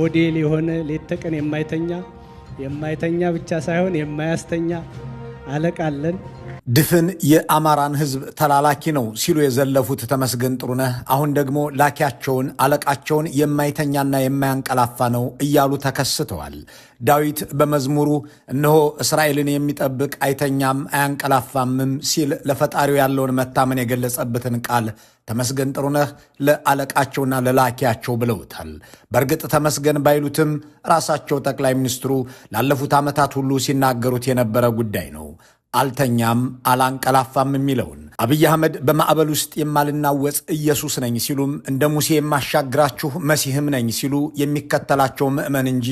ሞዴል የሆነ ሌት ተቀን የማይተኛ ብቻ ሳይሆን የማያስተኛ አለቃ አለን። ድፍን የአማራን ሕዝብ ተላላኪ ነው ሲሉ የዘለፉት ተመስገን ጥሩነህ አሁን ደግሞ ላኪያቸውን አለቃቸውን የማይተኛና የማያንቀላፋ ነው እያሉ ተከስተዋል። ዳዊት በመዝሙሩ እነሆ እስራኤልን የሚጠብቅ አይተኛም አያንቀላፋምም ሲል ለፈጣሪው ያለውን መታመን የገለጸበትን ቃል ተመስገን ጥሩነህ ለአለቃቸውና ለላኪያቸው ብለውታል። በእርግጥ ተመስገን ባይሉትም ራሳቸው ጠቅላይ ሚኒስትሩ ላለፉት ዓመታት ሁሉ ሲናገሩት የነበረ ጉዳይ ነው። አልተኛም አላንቀላፋም የሚለውን አብይ አህመድ በማዕበል ውስጥ የማልናወጽ ኢየሱስ ነኝ ሲሉም እንደ ሙሴ የማሻግራችሁ መሲህም ነኝ ሲሉ የሚከተላቸው ምዕመን እንጂ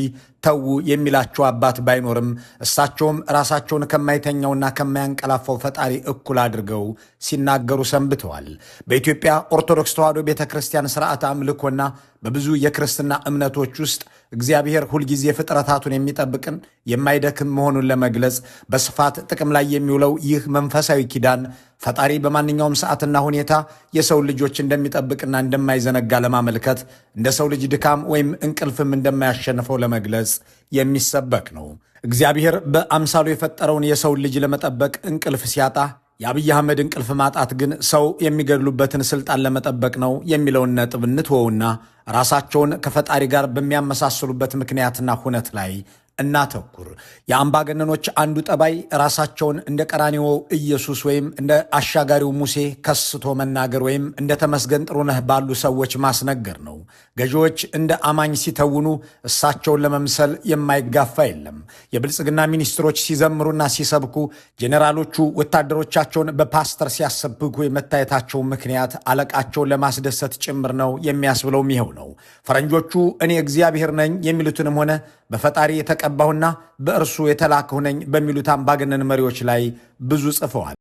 ተዉ የሚላቸው አባት ባይኖርም እሳቸውም ራሳቸውን ከማይተኛውና ከማያንቀላፋው ፈጣሪ እኩል አድርገው ሲናገሩ ሰንብተዋል። በኢትዮጵያ ኦርቶዶክስ ተዋሕዶ ቤተ ክርስቲያን ሥርዓተ አምልኮና በብዙ የክርስትና እምነቶች ውስጥ እግዚአብሔር ሁልጊዜ ፍጥረታቱን የሚጠብቅን የማይደክም መሆኑን ለመግለጽ በስፋት ጥቅም ላይ የሚውለው ይህ መንፈሳዊ ኪዳን ፈጣሪ በማንኛውም ሰዓትና ሁኔታ የሰው ልጆች እንደሚጠብቅና እንደማይዘነጋ ለማመልከት እንደ ሰው ልጅ ድካም ወይም እንቅልፍም እንደማያሸንፈው ለመግለጽ የሚሰበክ ነው። እግዚአብሔር በአምሳሉ የፈጠረውን የሰው ልጅ ለመጠበቅ እንቅልፍ ሲያጣ የአብይ አህመድ እንቅልፍ ማጣት ግን ሰው የሚገድሉበትን ስልጣን ለመጠበቅ ነው የሚለውን ነጥብ እንትወውና ራሳቸውን ከፈጣሪ ጋር በሚያመሳስሉበት ምክንያትና ሁነት ላይ እናተኩር። የአምባገነኖች አንዱ ጠባይ ራሳቸውን እንደ ቀራኒዮ ኢየሱስ ወይም እንደ አሻጋሪው ሙሴ ከስቶ መናገር ወይም እንደ ተመስገን ጥሩነህ ባሉ ሰዎች ማስነገር ነው። ገዢዎች እንደ አማኝ ሲተውኑ እሳቸውን ለመምሰል የማይጋፋ የለም። የብልጽግና ሚኒስትሮች ሲዘምሩና ሲሰብኩ፣ ጄኔራሎቹ ወታደሮቻቸውን በፓስተር ሲያሰብኩ የመታየታቸው ምክንያት አለቃቸውን ለማስደሰት ጭምር ነው የሚያስብለውም ይኸው ነው። ፈረንጆቹ እኔ እግዚአብሔር ነኝ የሚሉትንም ሆነ በፈጣሪ የተቀባሁና በእርሱ የተላከሁ ነኝ በሚሉት አምባገነን መሪዎች ላይ ብዙ ጽፈዋል።